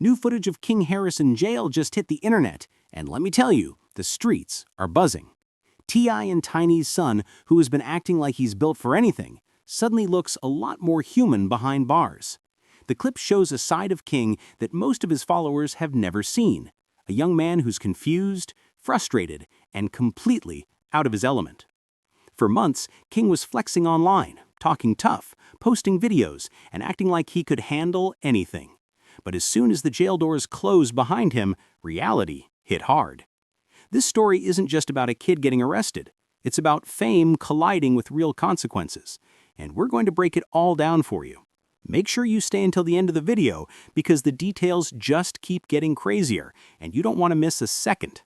New footage of King Harris in jail just hit the internet, and let me tell you, the streets are buzzing. T.I. and Tiny's son, who has been acting like he's built for anything, suddenly looks a lot more human behind bars. The clip shows a side of King that most of his followers have never seen, a young man who's confused, frustrated, and completely out of his element. For months, King was flexing online, talking tough, posting videos, and acting like he could handle anything. But as soon as the jail doors closed behind him, reality hit hard. This story isn't just about a kid getting arrested. It's about fame colliding with real consequences. And we're going to break it all down for you. Make sure you stay until the end of the video because the details just keep getting crazier, and you don't want to miss a second.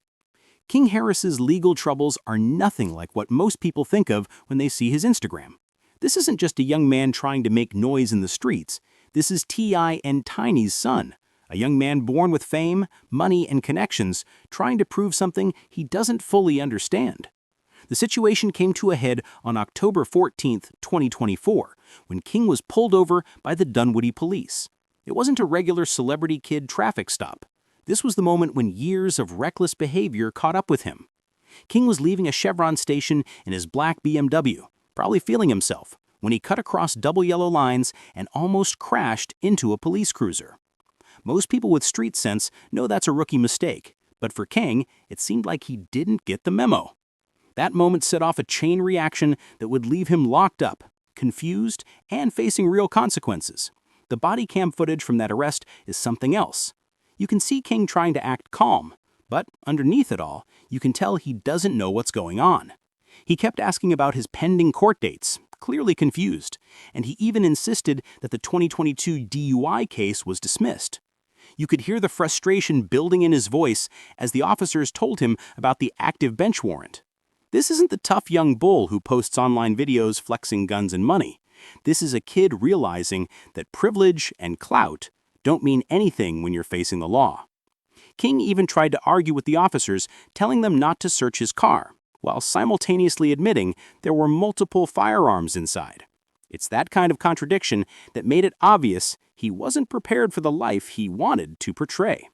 King Harris's legal troubles are nothing like what most people think of when they see his Instagram. This isn't just a young man trying to make noise in the streets. This is T.I. and Tiny's son, a young man born with fame, money, and connections, trying to prove something he doesn't fully understand. The situation came to a head on October 14, 2024, when King was pulled over by the Dunwoody police. It wasn't a regular celebrity kid traffic stop. This was the moment when years of reckless behavior caught up with him. King was leaving a Chevron station in his black BMW, probably feeling himself, when he cut across double yellow lines and almost crashed into a police cruiser. Most people with street sense know that's a rookie mistake, but for King, it seemed like he didn't get the memo. That moment set off a chain reaction that would leave him locked up, confused, and facing real consequences. The body cam footage from that arrest is something else. You can see King trying to act calm, but underneath it all, you can tell he doesn't know what's going on. He kept asking about his pending court dates, clearly confused, and he even insisted that the 2022 DUI case was dismissed. You could hear the frustration building in his voice as the officers told him about the active bench warrant. This isn't the tough young bull who posts online videos flexing guns and money. This is a kid realizing that privilege and clout don't mean anything when you're facing the law. King even tried to argue with the officers, telling them not to search his car, while simultaneously admitting there were multiple firearms inside. It's that kind of contradiction that made it obvious he wasn't prepared for the life he wanted to portray.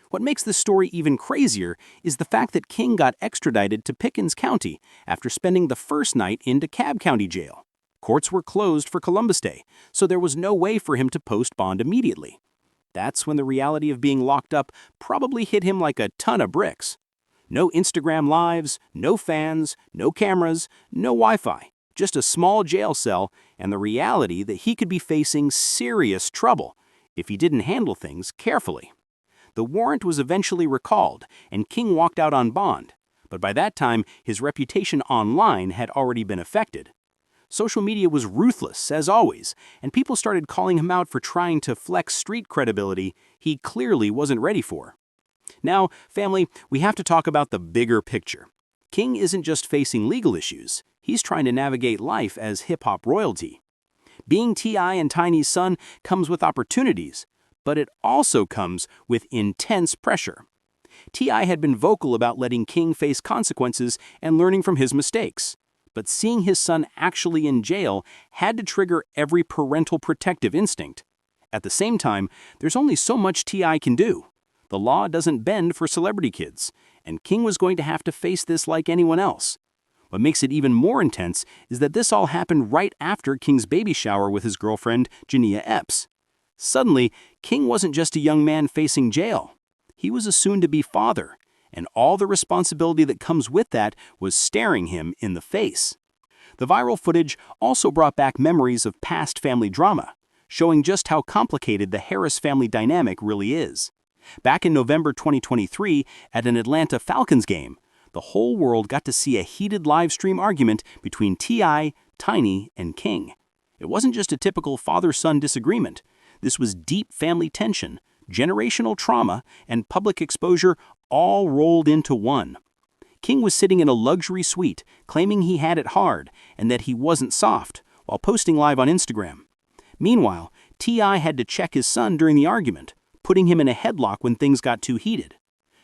What makes this story even crazier is the fact that King got extradited to Pickens County after spending the first night in DeKalb County Jail. Courts were closed for Columbus Day, so there was no way for him to post bond immediately. That's when the reality of being locked up probably hit him like a ton of bricks. No Instagram lives, no fans, no cameras, no Wi-Fi, just a small jail cell and the reality that he could be facing serious trouble if he didn't handle things carefully. The warrant was eventually recalled and King walked out on bond, but by that time his reputation online had already been affected. Social media was ruthless, as always, and people started calling him out for trying to flex street credibility he clearly wasn't ready for. Now, family, we have to talk about the bigger picture. King isn't just facing legal issues, he's trying to navigate life as hip-hop royalty. Being T.I. and Tiny's son comes with opportunities, but it also comes with intense pressure. T.I. had been vocal about letting King face consequences and learning from his mistakes. But seeing his son actually in jail had to trigger every parental protective instinct. At the same time, there's only so much T.I. can do. The law doesn't bend for celebrity kids, and King was going to have to face this like anyone else. What makes it even more intense is that this all happened right after King's baby shower with his girlfriend, Jania Epps. Suddenly, King wasn't just a young man facing jail. He was a soon-to-be father, and all the responsibility that comes with that was staring him in the face. The viral footage also brought back memories of past family drama, showing just how complicated the Harris family dynamic really is. Back in November 2023, at an Atlanta Falcons game, the whole world got to see a heated live stream argument between T.I., Tiny, and King. It wasn't just a typical father-son disagreement. This was deep family tension, generational trauma, and public exposure all rolled into one. King was sitting in a luxury suite, claiming he had it hard and that he wasn't soft, while posting live on Instagram. Meanwhile, T.I. had to check his son during the argument, putting him in a headlock when things got too heated.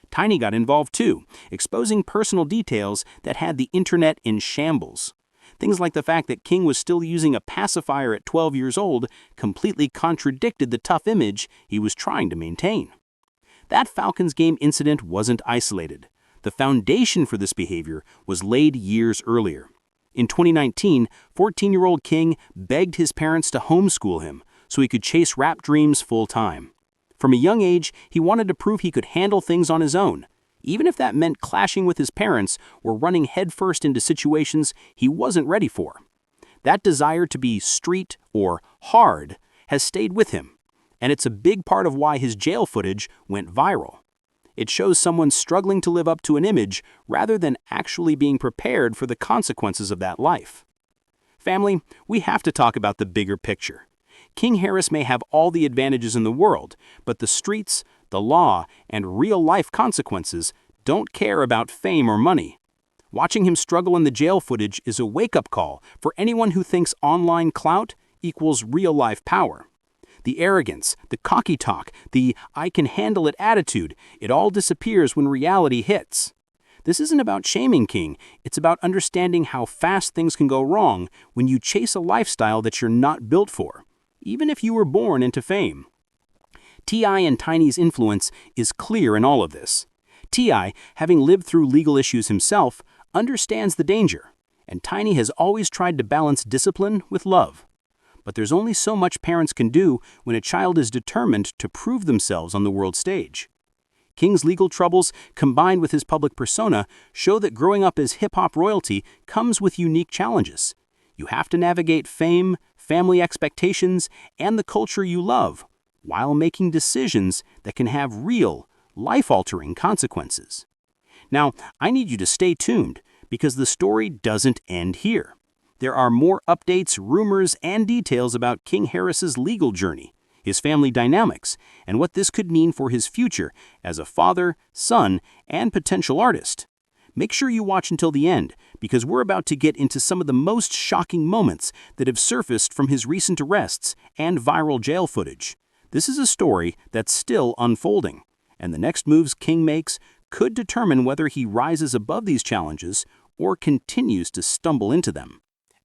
Tiny got involved too, exposing personal details that had the internet in shambles. Things like the fact that King was still using a pacifier at 12 years old completely contradicted the tough image he was trying to maintain. That Falcons game incident wasn't isolated. The foundation for this behavior was laid years earlier. In 2019, 14-year-old King begged his parents to homeschool him so he could chase rap dreams full-time. From a young age, he wanted to prove he could handle things on his own, even if that meant clashing with his parents or running headfirst into situations he wasn't ready for. That desire to be street or hard has stayed with him, and it's a big part of why his jail footage went viral. It shows someone struggling to live up to an image rather than actually being prepared for the consequences of that life. Family, we have to talk about the bigger picture. King Harris may have all the advantages in the world, but the streets, the law, and real-life consequences don't care about fame or money. Watching him struggle in the jail footage is a wake-up call for anyone who thinks online clout equals real-life power. The arrogance, the cocky talk, the "I can handle it" attitude, it all disappears when reality hits. This isn't about shaming King, it's about understanding how fast things can go wrong when you chase a lifestyle that you're not built for, even if you were born into fame. T.I. and Tiny's influence is clear in all of this. T.I., having lived through legal issues himself, understands the danger, and Tiny has always tried to balance discipline with love. But there's only so much parents can do when a child is determined to prove themselves on the world stage. King's legal troubles, combined with his public persona, show that growing up as hip-hop royalty comes with unique challenges. You have to navigate fame, family expectations, and the culture you love, while making decisions that can have real, life-altering consequences. Now, I need you to stay tuned, because the story doesn't end here. There are more updates, rumors, and details about King Harris's legal journey, his family dynamics, and what this could mean for his future as a father, son, and potential artist. Make sure you watch until the end, because we're about to get into some of the most shocking moments that have surfaced from his recent arrests and viral jail footage. This is a story that's still unfolding, and the next moves King makes could determine whether he rises above these challenges or continues to stumble into them.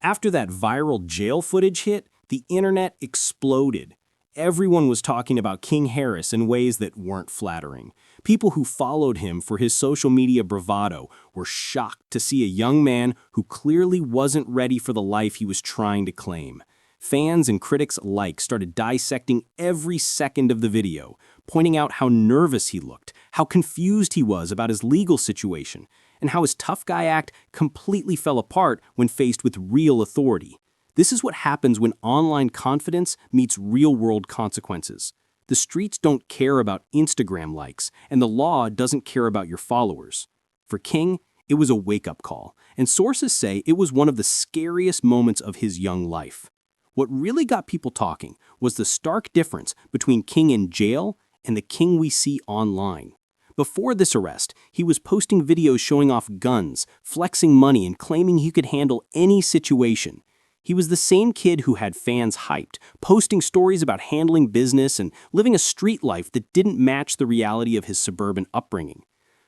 After that viral jail footage hit, the internet exploded. Everyone was talking about King Harris in ways that weren't flattering. People who followed him for his social media bravado were shocked to see a young man who clearly wasn't ready for the life he was trying to claim. Fans and critics alike started dissecting every second of the video, pointing out how nervous he looked, how confused he was about his legal situation, and how his tough guy act completely fell apart when faced with real authority. This is what happens when online confidence meets real-world consequences. The streets don't care about Instagram likes, and the law doesn't care about your followers. For King, it was a wake-up call, and sources say it was one of the scariest moments of his young life. What really got people talking was the stark difference between King in jail and the King we see online. Before this arrest, he was posting videos showing off guns, flexing money, and claiming he could handle any situation. He was the same kid who had fans hyped, posting stories about handling business and living a street life that didn't match the reality of his suburban upbringing.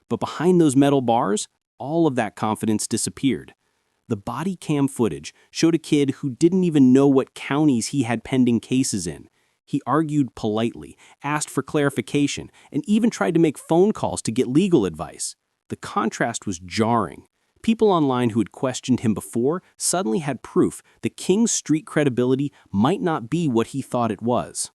But behind those metal bars, all of that confidence disappeared. The body cam footage showed a kid who didn't even know what counties he had pending cases in. He argued politely, asked for clarification, and even tried to make phone calls to get legal advice. The contrast was jarring. People online who had questioned him before suddenly had proof that King's street credibility might not be what he thought it was.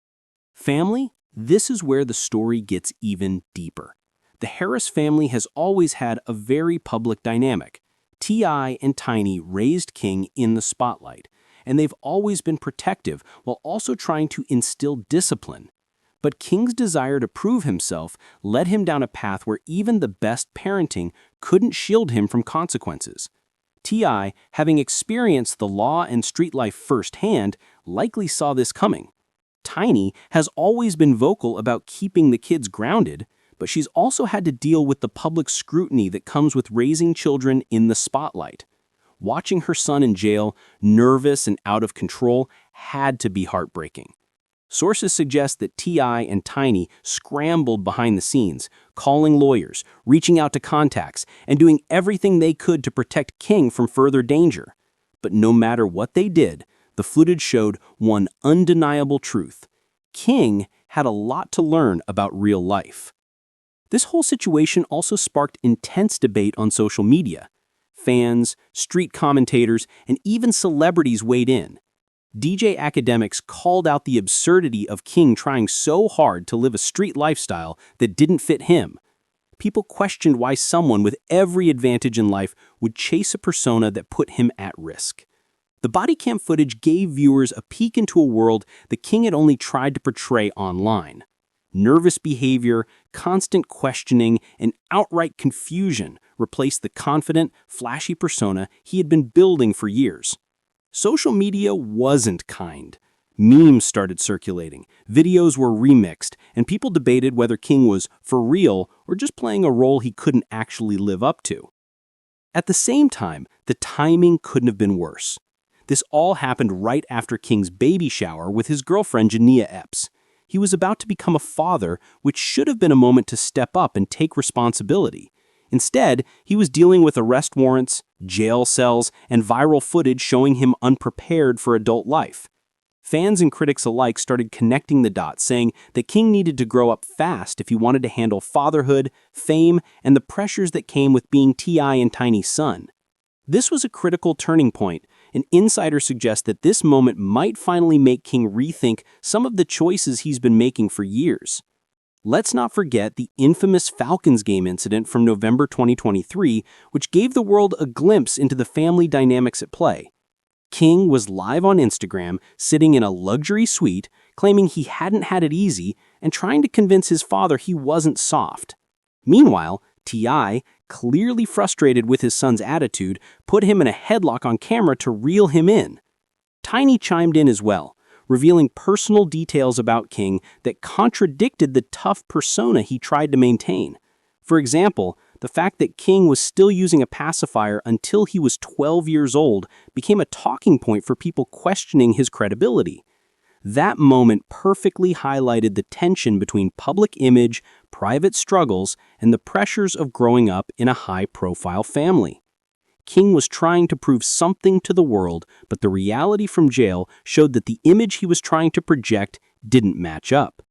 Family, this is where the story gets even deeper. The Harris family has always had a very public dynamic. T.I. and Tiny raised King in the spotlight, and they've always been protective while also trying to instill discipline. But King's desire to prove himself led him down a path where even the best parenting couldn't shield him from consequences. T.I., having experienced the law and street life firsthand, likely saw this coming. Tiny has always been vocal about keeping the kids grounded, but she's also had to deal with the public scrutiny that comes with raising children in the spotlight. Watching her son in jail, nervous and out of control, had to be heartbreaking. Sources suggest that T.I. and Tiny scrambled behind the scenes, calling lawyers, reaching out to contacts, and doing everything they could to protect King from further danger. But no matter what they did, the footage showed one undeniable truth. King had a lot to learn about real life. This whole situation also sparked intense debate on social media. Fans, street commentators, and even celebrities weighed in. DJ Academics called out the absurdity of King trying so hard to live a street lifestyle that didn't fit him. People questioned why someone with every advantage in life would chase a persona that put him at risk. The body cam footage gave viewers a peek into a world the King had only tried to portray online. Nervous behavior, constant questioning, and outright confusion replaced the confident, flashy persona he had been building for years. Social media wasn't kind. Memes started circulating, videos were remixed, and people debated whether King was for real or just playing a role he couldn't actually live up to. At the same time, the timing couldn't have been worse. This all happened right after King's baby shower with his girlfriend Jania Epps. He was about to become a father, which should have been a moment to step up and take responsibility. Instead, he was dealing with arrest warrants, jail cells, and viral footage showing him unprepared for adult life. Fans and critics alike started connecting the dots, saying that King needed to grow up fast if he wanted to handle fatherhood, fame, and the pressures that came with being T.I. and Tiny's son. This was a critical turning point. An insider suggests that this moment might finally make King rethink some of the choices he's been making for years. Let's not forget the infamous Falcons game incident from November 2023, which gave the world a glimpse into the family dynamics at play. King was live on Instagram, sitting in a luxury suite, claiming he hadn't had it easy and trying to convince his father he wasn't soft. Meanwhile, T.I., clearly frustrated with his son's attitude, put him in a headlock on camera to reel him in. Tiny chimed in as well, revealing personal details about King that contradicted the tough persona he tried to maintain. For example, the fact that King was still using a pacifier until he was 12 years old became a talking point for people questioning his credibility. That moment perfectly highlighted the tension between public image, private struggles, and the pressures of growing up in a high-profile family. King was trying to prove something to the world, but the reality from jail showed that the image he was trying to project didn't match up.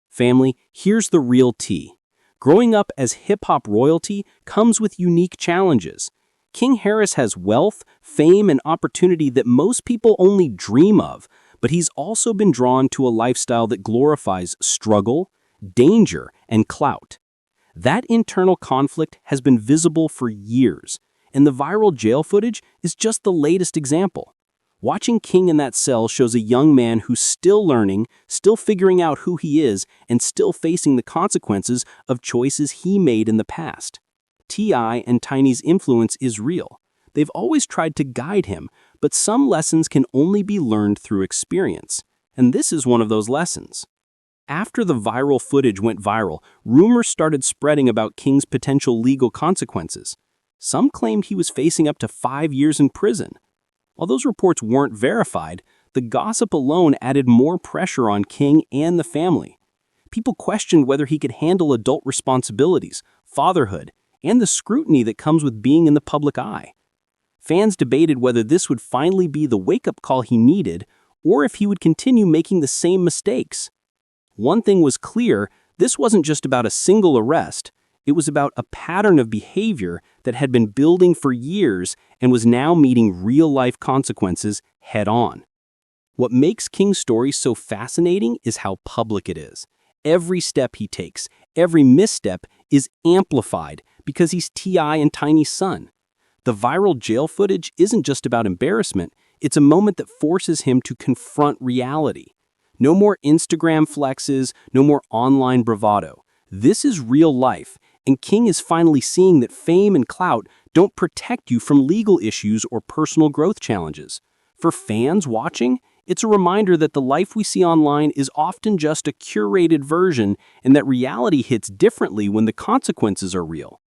Family, here's the real tea. Growing up as hip-hop royalty comes with unique challenges. King Harris has wealth, fame, and opportunity that most people only dream of, but he's also been drawn to a lifestyle that glorifies struggle, danger, and clout. That internal conflict has been visible for years, and the viral jail footage is just the latest example. Watching King in that cell shows a young man who's still learning, still figuring out who he is, and still facing the consequences of choices he made in the past. T.I. and Tiny's influence is real. They've always tried to guide him, but some lessons can only be learned through experience, and this is one of those lessons. After the viral footage went viral, rumors started spreading about King's potential legal consequences. Some claimed he was facing up to 5 years in prison. While those reports weren't verified, the gossip alone added more pressure on King and the family. People questioned whether he could handle adult responsibilities, fatherhood, and the scrutiny that comes with being in the public eye. Fans debated whether this would finally be the wake-up call he needed, or if he would continue making the same mistakes. One thing was clear, this wasn't just about a single arrest. It was about a pattern of behavior that had been building for years and was now meeting real-life consequences head-on. What makes King's story so fascinating is how public it is. Every step he takes, every misstep is amplified because he's T.I. and Tiny's son. The viral jail footage isn't just about embarrassment, it's a moment that forces him to confront reality. No more Instagram flexes, no more online bravado. This is real life, and King is finally seeing that fame and clout don't protect you from legal issues or personal growth challenges. For fans watching, it's a reminder that the life we see online is often just a curated version and that reality hits differently when the consequences are real.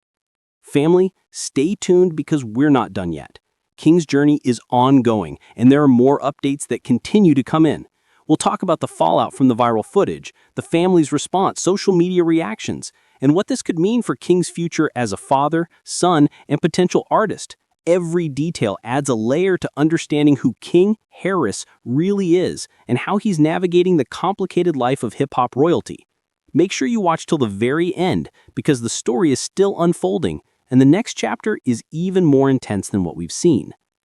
Family, stay tuned because we're not done yet. King's journey is ongoing, and there are more updates that continue to come in. We'll talk about the fallout from the viral footage, the family's response, social media reactions, and what this could mean for King's future as a father, son, and potential artist. Every detail adds a layer to understanding who King Harris really is and how he's navigating the complicated life of hip-hop royalty. Make sure you watch till the very end because the story is still unfolding and the next chapter is even more intense than what we've seen.